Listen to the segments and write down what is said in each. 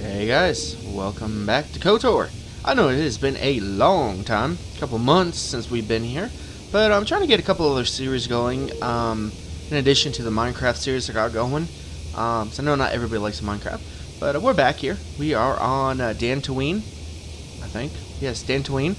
Hey guys, welcome back to KOTOR. I know it has been a long time, a couple months since we've been here, but I'm trying to get a couple other series going, in addition to the Minecraft series I got going. So I know not everybody likes Minecraft, but we're back here. We are on Dantooine, I think. Yes, Dantooine.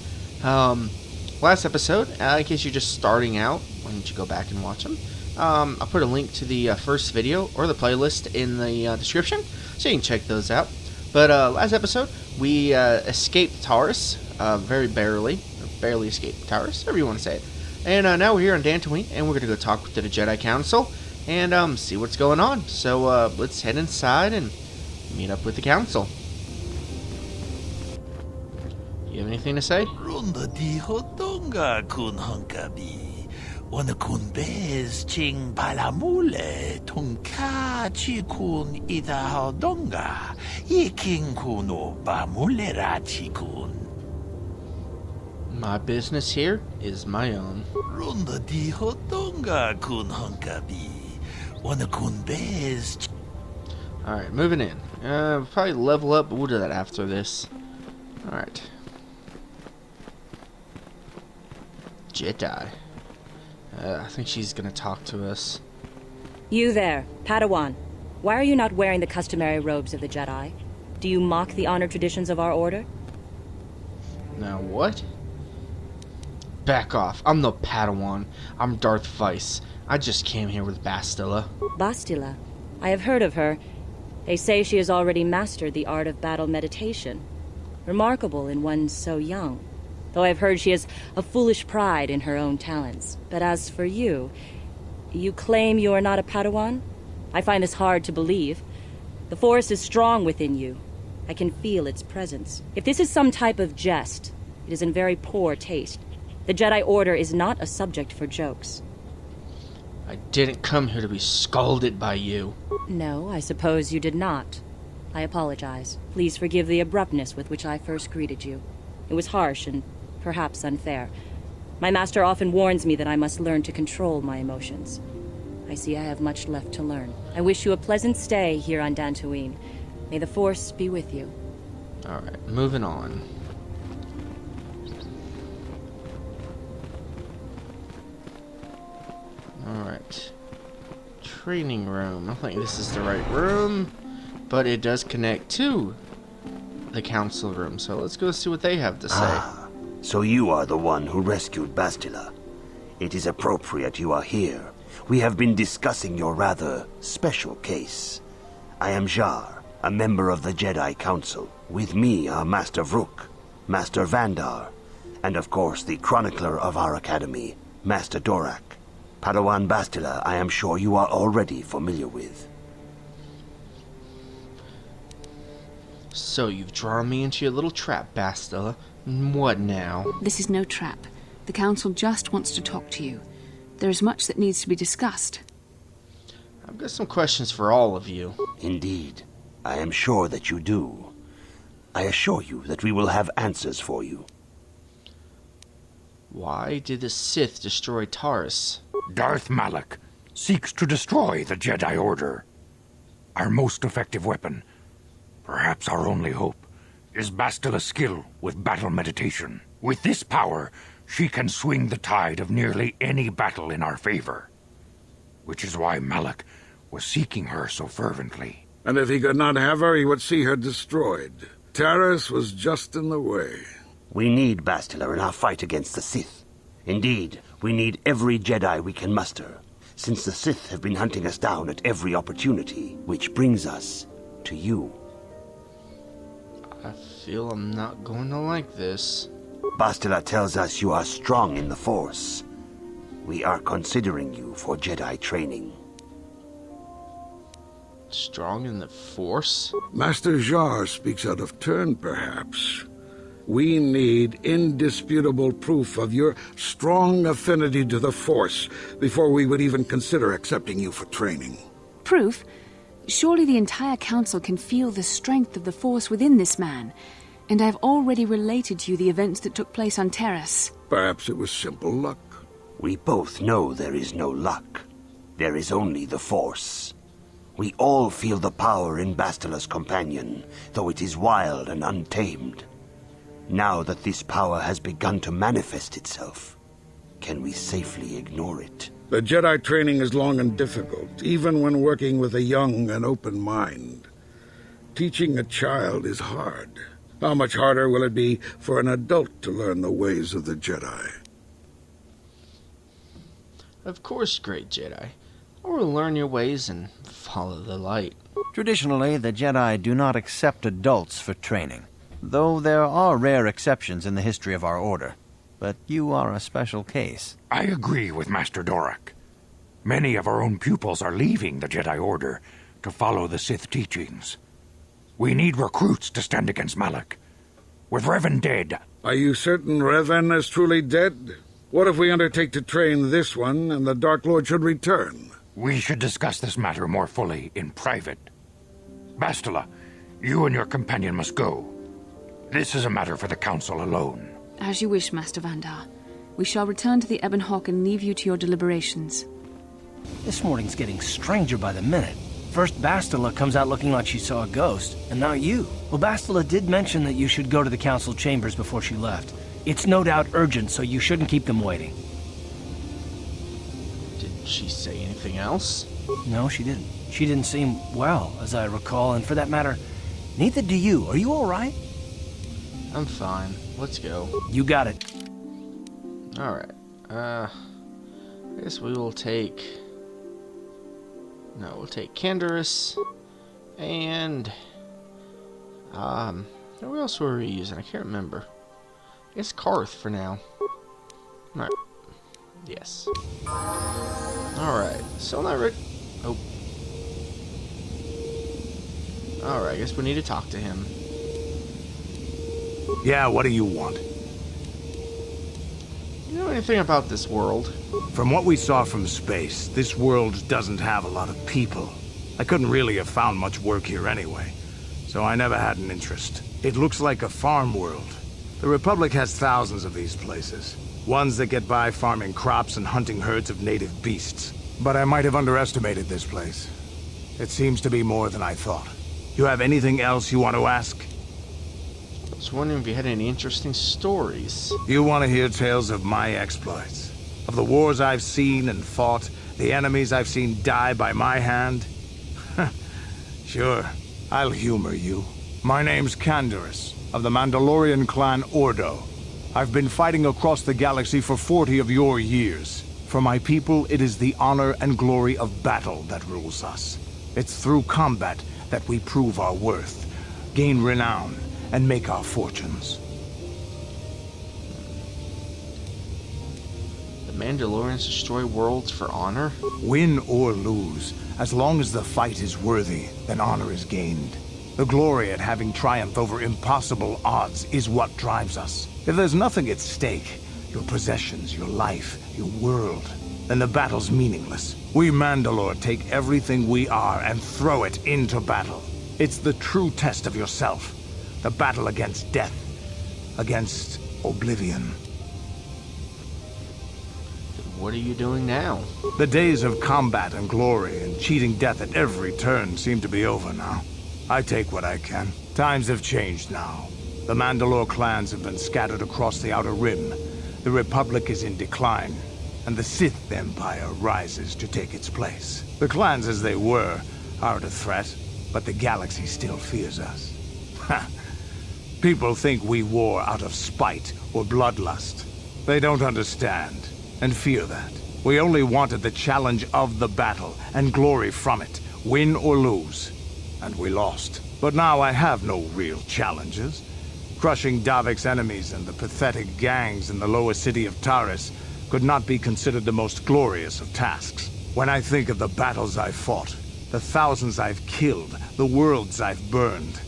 Last episode, in case you're just starting out, why don't you go back and watch them. I'll put a link to the first video or the playlist in the description, so you can check those out. But last episode, we escaped Taurus, very barely escaped Taurus, however you want to say it. And now we're here on Dantooine, and we're going to go talk to the Jedi Council and see what's going on. So let's head inside and meet up with the Council. You have anything to say? Runda di hodonga kun hunkabi. Wana kun bez ching palamule tonka chi kun ida hodonga. Yiking kuno bamulera chi kun. My business here is my own. Runda di hodonga kun hunkabi. Wana kun bez. Alright, moving in. Probably level up, but we'll do that after this. Alright. Jedi. I think she's gonna talk to us. You there, Padawan. Why are you not wearing the customary robes of the Jedi? Do you mock the honor traditions of our order? Now what? Back off. I'm no Padawan. I'm Darth Vice. I just came here with Bastilla. Bastilla. I have heard of her. They say she has already mastered the art of battle meditation. Remarkable in one so young. Though I've heard she has a foolish pride in her own talents. But as for you, you claim you are not a Padawan? I find this hard to believe. The Force is strong within you. I can feel its presence. If this is some type of jest, it is in very poor taste. The Jedi Order is not a subject for jokes. I didn't come here to be scolded by you. No, I suppose you did not. I apologize. Please forgive the abruptness with which I first greeted you. It was harsh and perhaps unfair. My master often warns me that I must learn to control my emotions. I see I have much left to learn. I wish you a pleasant stay here on Dantooine. May the Force be with you. Alright, moving on. Alright. Training room. I think this is the right room, but it does connect to the council room, so let's go see what they have to say. So you are the one who rescued Bastilla. It is appropriate you are here. We have been discussing your rather special case. I am Jar, a member of the Jedi Council. With me are Master Vrook, Master Vandar, and of course the chronicler of our academy, Master Dorak. Padawan Bastilla, I am sure you are already familiar with. So you've drawn me into your little trap, Bastilla. What now? This is no trap. The Council just wants to talk to you. There is much that needs to be discussed. I've got some questions for all of you. Indeed. I am sure that you do. I assure you that we will have answers for you. Why did the Sith destroy Taurus? Darth Malak seeks to destroy the Jedi Order. Our most effective weapon, perhaps our only hope, is Bastilla's skill with battle meditation. With this power, she can swing the tide of nearly any battle in our favor. Which is why Malak was seeking her so fervently. And if he could not have her, he would see her destroyed. Taurus was just in the way. We need Bastilla in our fight against the Sith. Indeed, we need every Jedi we can muster, since the Sith have been hunting us down at every opportunity, which brings us to you. I feel I'm not going to like this. Bastilla tells us you are strong in the Force. We are considering you for Jedi training. Strong in the Force? Master Jar speaks out of turn, perhaps. We need indisputable proof of your strong affinity to the Force before we would even consider accepting you for training. Proof? Surely the entire Council can feel the strength of the Force within this man, and I've already related to you the events that took place on Terrace. Perhaps it was simple luck. We both know there is no luck. There is only the Force. We all feel the power in Bastilla's companion, though it is wild and untamed. Now that this power has begun to manifest itself, can we safely ignore it? The Jedi training is long and difficult, even when working with a young and open mind. Teaching a child is hard. How much harder will it be for an adult to learn the ways of the Jedi? Of course, great Jedi. I will learn your ways and follow the light. Traditionally, the Jedi do not accept adults for training, though there are rare exceptions in the history of our order. But you are a special case. I agree with Master Dorak. Many of our own pupils are leaving the Jedi Order to follow the Sith teachings. We need recruits to stand against Malak. With Revan dead... Are you certain Revan is truly dead? What if we undertake to train this one and the Dark Lord should return? We should discuss this matter more fully in private. Bastilla, you and your companion must go. This is a matter for the Council alone. As you wish, Master Vandar. We shall return to the Ebon Hawk and leave you to your deliberations. This morning's getting stranger by the minute. First Bastilla comes out looking like she saw a ghost, and now you. Well, Bastilla did mention that you should go to the council chambers before she left. It's no doubt urgent, so you shouldn't keep them waiting. Did she say anything else? No, she didn't. She didn't seem well, as I recall, and for that matter, neither do you. Are you all right? I'm fine. Let's go. You got it. Alright. I guess we will take... No, we'll take Canderous. And... who else were we using? I can't remember. I guess Karth for now. Alright. Yes. Alright. Still not ready. Oh. Alright, I guess we need to talk to him. Yeah, what do you want? You know anything about this world? From what we saw from space, this world doesn't have a lot of people. I couldn't really have found much work here anyway, so I never had an interest. It looks like a farm world. The Republic has thousands of these places. Ones that get by farming crops and hunting herds of native beasts. But I might have underestimated this place. It seems to be more than I thought. You have anything else you want to ask? I was wondering if you had any interesting stories. You want to hear tales of my exploits? Of the wars I've seen and fought, the enemies I've seen die by my hand? Sure, I'll humor you. My name's Canderous, of the Mandalorian clan Ordo. I've been fighting across the galaxy for 40 of your years. For my people, it is the honor and glory of battle that rules us. It's through combat that we prove our worth, gain renown, and make our fortunes. The Mandalorians destroy worlds for honor? Win or lose, as long as the fight is worthy, then honor is gained. The glory at having triumphed over impossible odds is what drives us. If there's nothing at stake, your possessions, your life, your world, then the battle's meaningless. We Mandalore take everything we are and throw it into battle. It's the true test of yourself. The battle against death, against oblivion. What are you doing now? The days of combat and glory and cheating death at every turn seem to be over now. I take what I can. Times have changed now. The Mandalore clans have been scattered across the Outer Rim. The Republic is in decline, and the Sith Empire rises to take its place. The clans as they were aren't a threat, but the galaxy still fears us. Ha! People think we war out of spite or bloodlust. They don't understand, and fear that. We only wanted the challenge of the battle, and glory from it, win or lose. And we lost. But now I have no real challenges. Crushing Davik's enemies and the pathetic gangs in the lower city of Taris could not be considered the most glorious of tasks. When I think of the battles I've fought, the thousands I've killed, the worlds I've burned,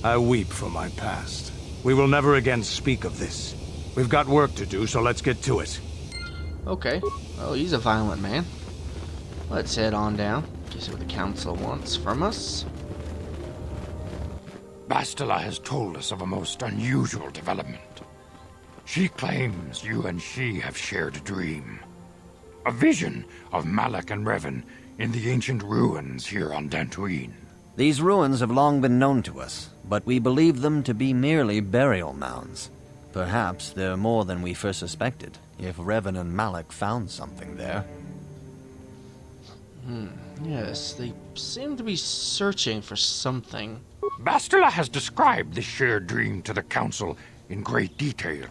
I weep for my past. We will never again speak of this. We've got work to do, so let's get to it. Okay. Well, he's a violent man. Let's head on down. See what the council wants from us. Bastilla has told us of a most unusual development. She claims you and she have shared a dream. A vision of Malak and Revan in the ancient ruins here on Dantooine. These ruins have long been known to us, but we believe them to be merely burial mounds. Perhaps they're more than we first suspected, if Revan and Malak found something there. Yes, they seem to be searching for something. Bastilla has described this shared dream to the Council in great detail.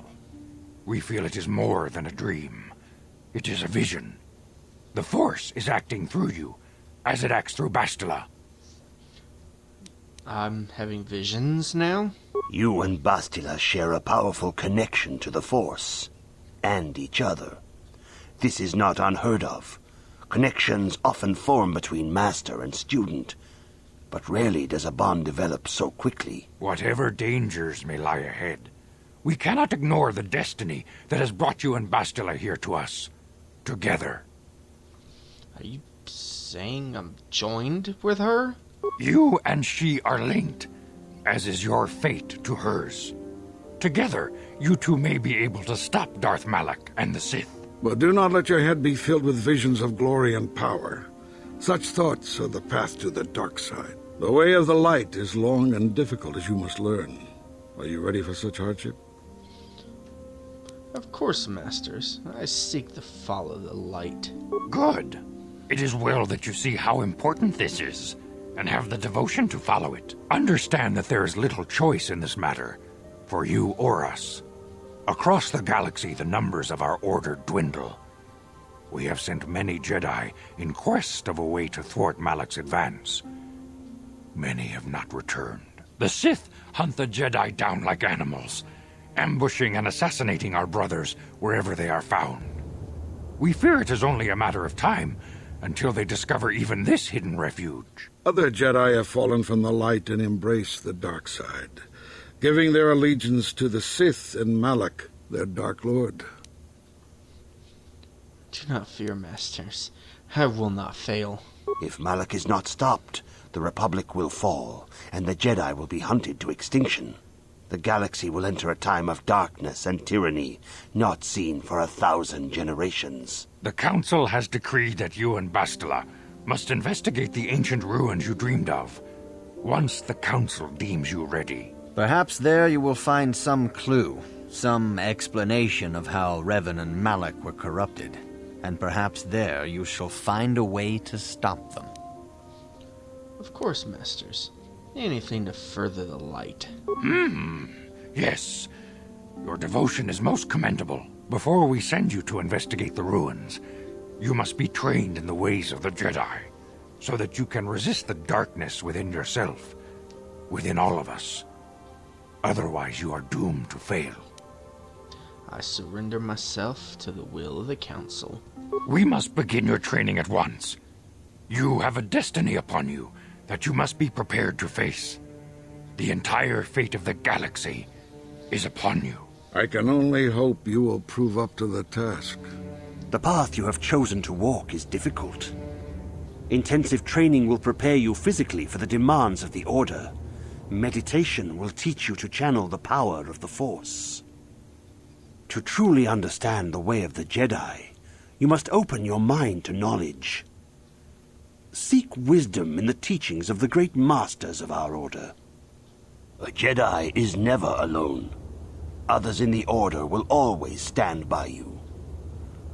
We feel it is more than a dream. It is a vision. The Force is acting through you, as it acts through Bastilla. I'm having visions now? You and Bastilla share a powerful connection to the Force, and each other. This is not unheard of. Connections often form between master and student, but rarely does a bond develop so quickly. Whatever dangers may lie ahead, we cannot ignore the destiny that has brought you and Bastilla here to us, together. Are you saying I'm joined with her? You and she are linked, as is your fate to hers. Together, you two may be able to stop Darth Malak and the Sith. But do not let your head be filled with visions of glory and power. Such thoughts are the path to the dark side. The way of the light is long and difficult, as you must learn. Are you ready for such hardship? Of course, Masters. I seek to follow the light. Good. It is well that you see how important this is, and have the devotion to follow it. Understand that there is little choice in this matter, for you or us. Across the galaxy, the numbers of our order dwindle. We have sent many Jedi in quest of a way to thwart Malak's advance. Many have not returned. The Sith hunt the Jedi down like animals, ambushing and assassinating our brothers wherever they are found. We fear it is only a matter of time until they discover even this hidden refuge. Other Jedi have fallen from the light and embraced the dark side, giving their allegiance to the Sith and Malak, their Dark Lord. Do not fear, Masters. I will not fail. If Malak is not stopped, the Republic will fall, and the Jedi will be hunted to extinction. The galaxy will enter a time of darkness and tyranny, not seen for 1,000 generations. The Council has decreed that you and Bastilla must investigate the ancient ruins you dreamed of, once the Council deems you ready. Perhaps there you will find some clue, some explanation of how Revan and Malak were corrupted, and perhaps there you shall find a way to stop them. Of course, Masters. Anything to further the light. Yes. Your devotion is most commendable. Before we send you to investigate the ruins, you must be trained in the ways of the Jedi, so that you can resist the darkness within yourself, within all of us. Otherwise, you are doomed to fail. I surrender myself to the will of the Council. We must begin your training at once. You have a destiny upon you that you must be prepared to face. The entire fate of the galaxy is upon you. I can only hope you will prove up to the task. The path you have chosen to walk is difficult. Intensive training will prepare you physically for the demands of the Order. Meditation will teach you to channel the power of the Force. To truly understand the way of the Jedi, you must open your mind to knowledge. Seek wisdom in the teachings of the great masters of our Order. A Jedi is never alone. Others in the Order will always stand by you.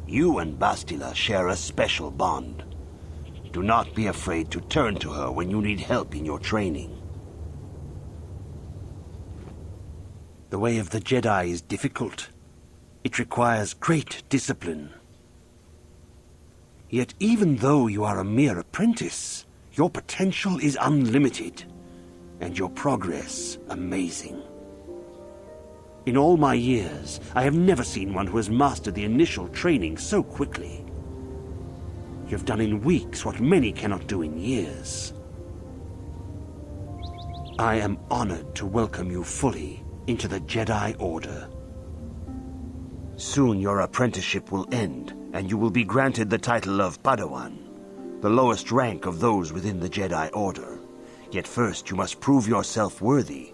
You and Bastilla share a special bond. Do not be afraid to turn to her when you need help in your training. The way of the Jedi is difficult. It requires great discipline. Yet even though you are a mere apprentice, your potential is unlimited, and your progress amazing. In all my years, I have never seen one who has mastered the initial training so quickly. You have done in weeks what many cannot do in years. I am honored to welcome you fully into the Jedi Order. Soon your apprenticeship will end, and you will be granted the title of Padawan, the lowest rank of those within the Jedi Order. Yet first you must prove yourself worthy.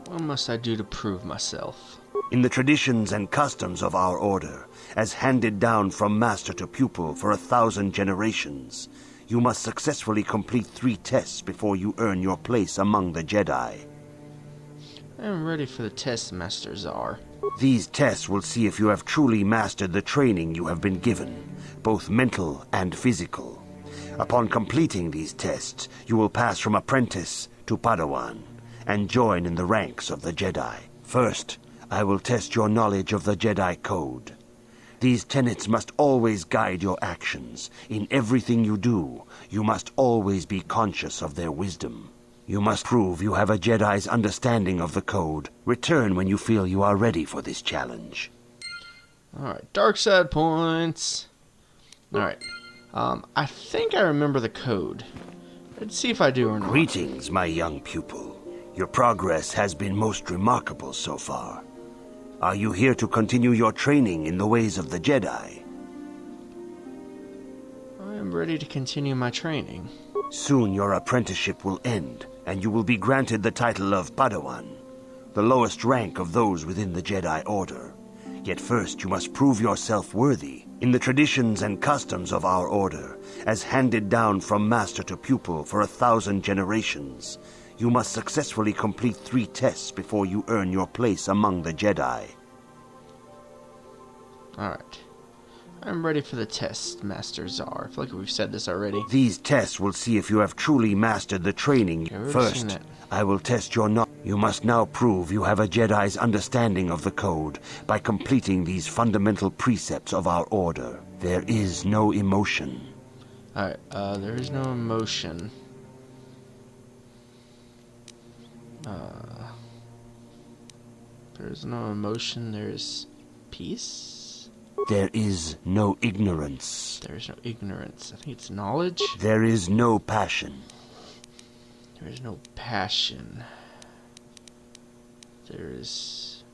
Well, What must I do to prove myself? In the traditions and customs of our order, as handed down from master to pupil for 1,000 generations, you must successfully complete 3 tests before you earn your place among the Jedi. I am ready for the test, Master Czar. These tests will see if you have truly mastered the training you have been given, both mental and physical. Upon completing these tests, you will pass from apprentice to Padawan, and join in the ranks of the Jedi. First, I will test your knowledge of the Jedi Code. These tenets must always guide your actions. In everything you do, you must always be conscious of their wisdom. You must prove you have a Jedi's understanding of the Code. Return when you feel you are ready for this challenge. Alright, dark side points. Alright, I think I remember the code. Let's see if I do or not. Greetings, my young pupil. Your progress has been most remarkable so far. Are you here to continue your training in the ways of the Jedi? I am ready to continue my training. Soon your apprenticeship will end, and you will be granted the title of Padawan, the lowest rank of those within the Jedi Order. Yet first you must prove yourself worthy. In the traditions and customs of our order, as handed down from master to pupil for 1,000 generations, you must successfully complete 3 tests before you earn your place among the Jedi. Alright. I'm ready for the test, Master Czar. I feel like we've said this already. These tests will see if you have truly mastered the training. Yeah, we've seen First, that. I will test your knowledge. You must now prove you have a Jedi's understanding of the Code by completing these fundamental precepts of our order. There is no emotion. Alright, there is no emotion. There's no emotion, there's peace? There is no ignorance. There is no ignorance. I think it's knowledge? There is no passion. There is no passion. There is...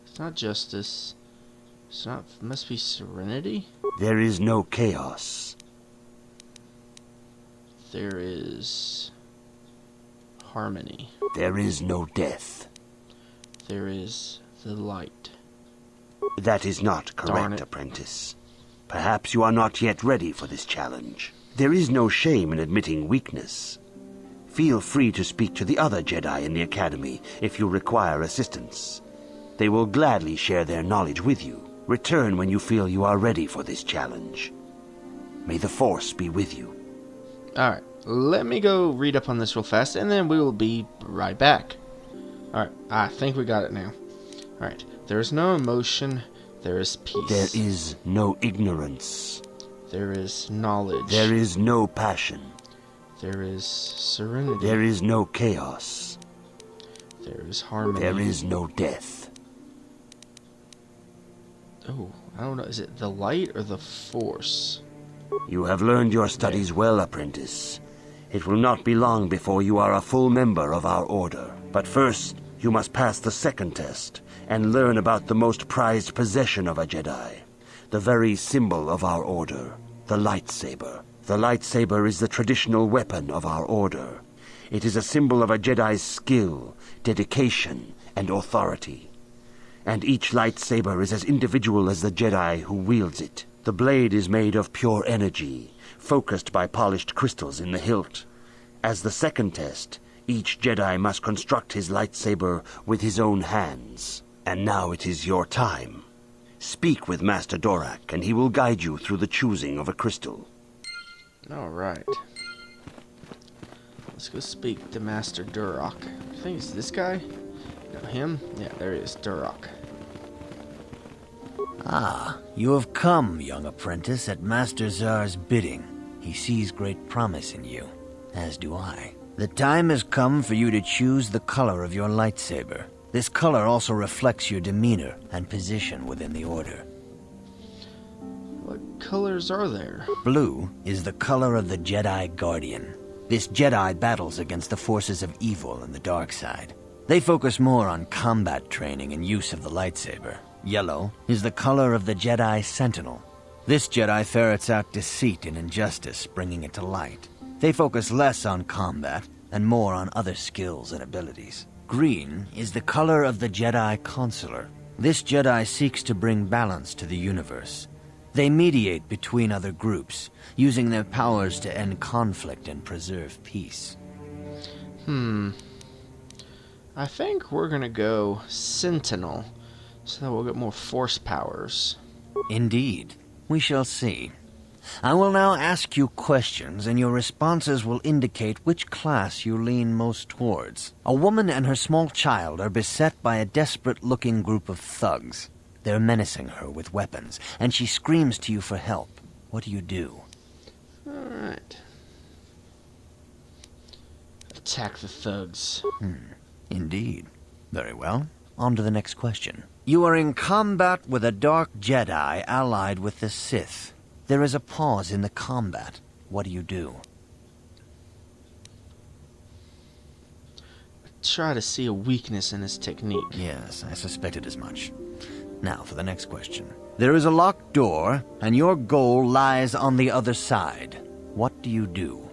It's not justice. It's not... It must be serenity? There is no chaos. There is... harmony. There is no death. There is the light. That is not Darn correct, it. apprentice. Perhaps you are not yet ready for this challenge. There is no shame in admitting weakness. Feel free to speak to the other Jedi in the Academy if you require assistance. They will gladly share their knowledge with you. Return when you feel you are ready for this challenge. May the Force be with you. Alright, let me go read up on this real fast, and then we will be right back. Alright, I think we got it now. Alright, there is no emotion, there is peace. There is no ignorance. There is knowledge. There is no passion. There is serenity. There is no chaos. There is harmony. There is no death. Oh, I don't know. Is it the light or the Force? You have learned your studies well, apprentice. It will not be long before you are a full member of our order. But first, you must pass the second test and learn about the most prized possession of a Jedi, the very symbol of our order, the lightsaber. The lightsaber is the traditional weapon of our order. It is a symbol of a Jedi's skill, dedication, and authority. And each lightsaber is as individual as the Jedi who wields it. The blade is made of pure energy, focused by polished crystals in the hilt. As the second test, each Jedi must construct his lightsaber with his own hands. And now it is your time. Speak with Master Dorak, and he will guide you through the choosing of a crystal. Alright. Let's go speak to Master Durak. I think it's this guy? No, him? Yeah, there he is, Durak. Ah, you have come, young apprentice, at Master Czar's bidding. He sees great promise in you, as do I. The time has come for you to choose the color of your lightsaber. This color also reflects your demeanor and position within the Order. What colors are there? Blue is the color of the Jedi Guardian. This Jedi battles against the forces of evil and the dark side. They focus more on combat training and use of the lightsaber. Yellow is the color of the Jedi Sentinel. This Jedi ferrets out deceit and injustice, bringing it to light. They focus less on combat and more on other skills and abilities. Green is the color of the Jedi Consular. This Jedi seeks to bring balance to the universe. They mediate between other groups, using their powers to end conflict and preserve peace. I think we're gonna go Sentinel, so that we'll get more force powers. Indeed. We shall see. I will now ask you questions, and your responses will indicate which class you lean most towards. A woman and her small child are beset by a desperate-looking group of thugs. They're menacing her with weapons, and she screams to you for help. What do you do? Alright. Attack the thugs. Indeed. Very well. On to the next question. You are in combat with a dark Jedi allied with the Sith. There is a pause in the combat. What do you do? Try to see a weakness in his technique. Yes, I suspected as much. Now for the next question. There is a locked door, and your goal lies on the other side. What do you do?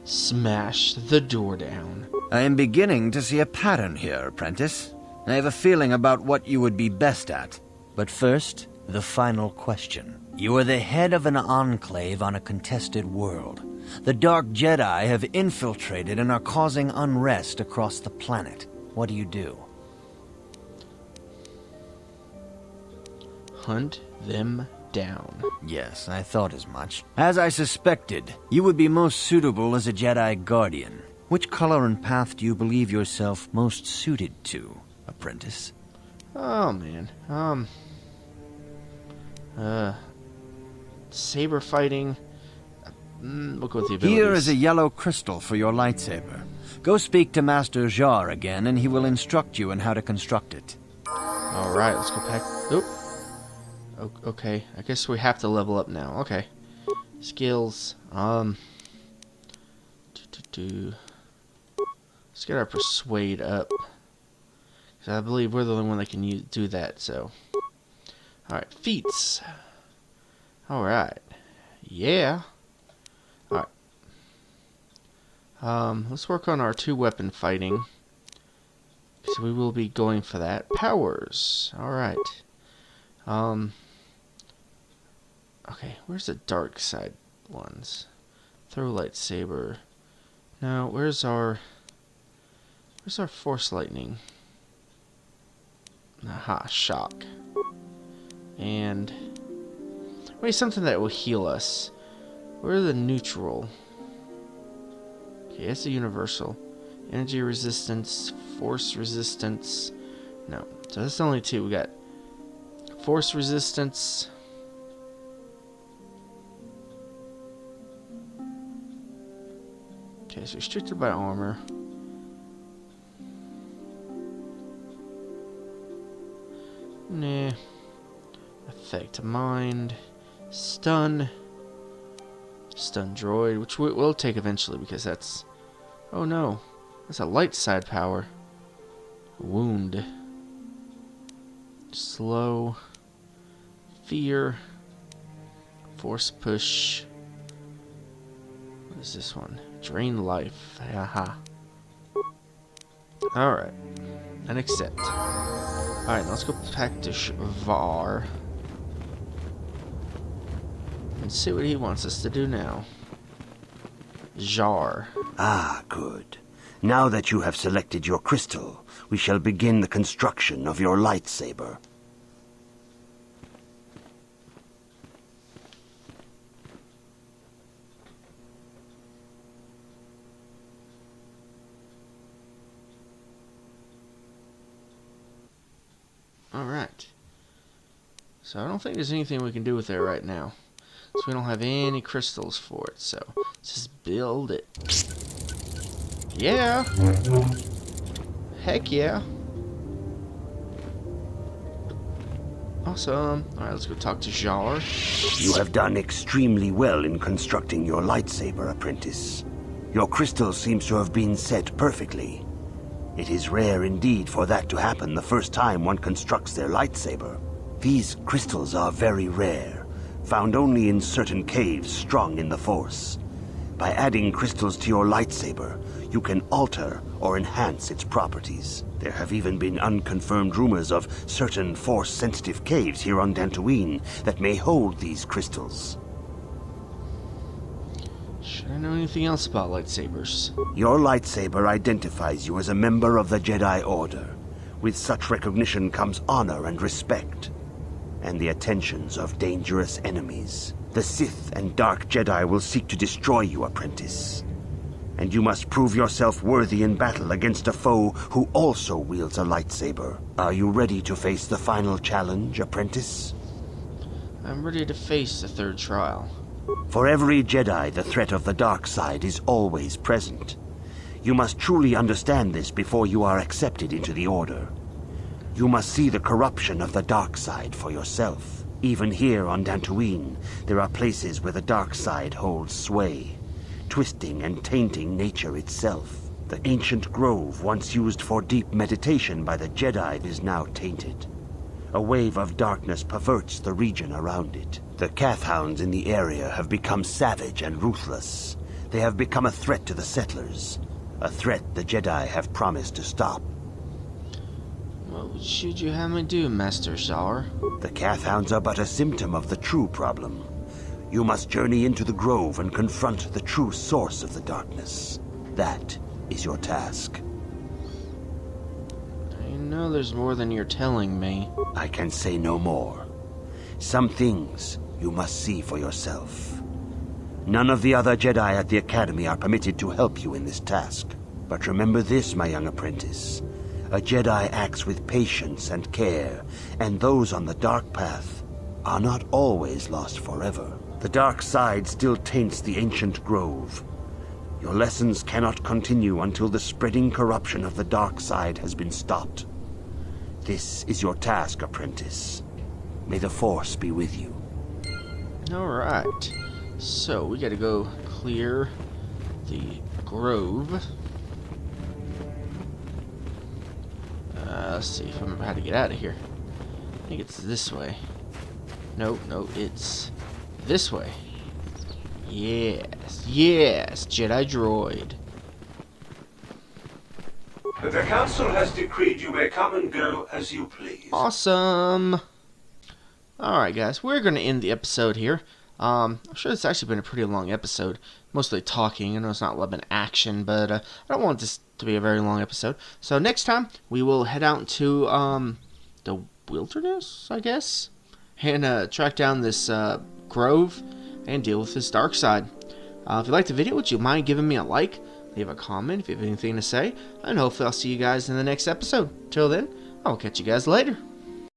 Smash the door down. I am beginning to see a pattern here, apprentice. I have a feeling about what you would be best at. But first, the final question. You are the head of an enclave on a contested world. The Dark Jedi have infiltrated and are causing unrest across the planet. What do you do? Hunt them down. Yes, I thought as much. As I suspected, you would be most suitable as a Jedi Guardian. Which color and path do you believe yourself most suited to, apprentice? Oh, man. Saber fighting. We'll go with the abilities. Here is a yellow crystal for your lightsaber. Go speak to Master Jar again, and he will instruct you in how to construct it. Alright, let's go back. Oop. Okay, I guess we have to level up now. Okay. Skills. Let's get our persuade up. Because I believe we're the only one that can do that, so. Alright, feats. Alright. Yeah. Alright. Let's work on our 2-weapon fighting. So we will be going for that. Powers. Alright. Okay, where's the dark side ones? Throw lightsaber. No, where's our force lightning? Aha, shock. And wait, something that will heal us. Where's the neutral? Okay, that's a universal. Energy resistance, force resistance. No, so that's only 2. We got force resistance. Okay, it's restricted by armor. Nah. Effect mind. Stun. Stun droid, which we'll take eventually because that's... Oh no. That's a light side power. Wound. Slow. Fear. Force push. What is this one? Drain life. Aha. Alright. And accept. Alright, now let's go back to Var. And see what he wants us to do now. Jar. Ah, good. Now that you have selected your crystal, we shall begin the construction of your lightsaber. Alright. So I don't think there's anything we can do with it right now. So we don't have any crystals for it, so let's just build it. Yeah! Heck yeah! Awesome. Alright, let's go talk to Jar. You have done extremely well in constructing your lightsaber, apprentice. Your crystal seems to have been set perfectly. It is rare indeed for that to happen the first time one constructs their lightsaber. These crystals are very rare, found only in certain caves strung in the Force. By adding crystals to your lightsaber, you can alter or enhance its properties. There have even been unconfirmed rumors of certain Force-sensitive caves here on Dantooine that may hold these crystals. Should I know anything else about lightsabers? Your lightsaber identifies you as a member of the Jedi Order. With such recognition comes honor and respect, and the attentions of dangerous enemies. The Sith and Dark Jedi will seek to destroy you, apprentice. And you must prove yourself worthy in battle against a foe who also wields a lightsaber. Are you ready to face the final challenge, apprentice? I'm ready to face the third trial. For every Jedi, the threat of the dark side is always present. You must truly understand this before you are accepted into the Order. You must see the corruption of the dark side for yourself. Even here on Dantooine, there are places where the dark side holds sway, twisting and tainting nature itself. The ancient grove, once used for deep meditation by the Jedi, is now tainted. A wave of darkness perverts the region around it. The Kathhounds in the area have become savage and ruthless. They have become a threat to the settlers, a threat the Jedi have promised to stop. What should you have me do, Master Zar? The Kathhounds are but a symptom of the true problem. You must journey into the grove and confront the true source of the darkness. That is your task. I know there's more than you're telling me. I can say no more. Some things you must see for yourself. None of the other Jedi at the Academy are permitted to help you in this task. But remember this, my young apprentice. A Jedi acts with patience and care, and those on the dark path are not always lost forever. The dark side still taints the ancient grove. Your lessons cannot continue until the spreading corruption of the dark side has been stopped. This is your task, apprentice. May the Force be with you. Alright. So, we gotta go clear the grove. Let's see if I remember how to get out of here. I think it's this way. No, it's this way. Yes, Jedi droid. The Council has decreed you may come and go as you please. Awesome. Alright, guys, we're going to end the episode here. I'm sure it's actually been a pretty long episode. Mostly talking. I know it's not a lot of action, but I don't want this to be a very long episode. So next time, we will head out to the wilderness, I guess, and track down this grove and deal with this dark side. If you liked the video, would you mind giving me a like? Leave a comment if you have anything to say, and hopefully I'll see you guys in the next episode. Till then, I'll catch you guys later.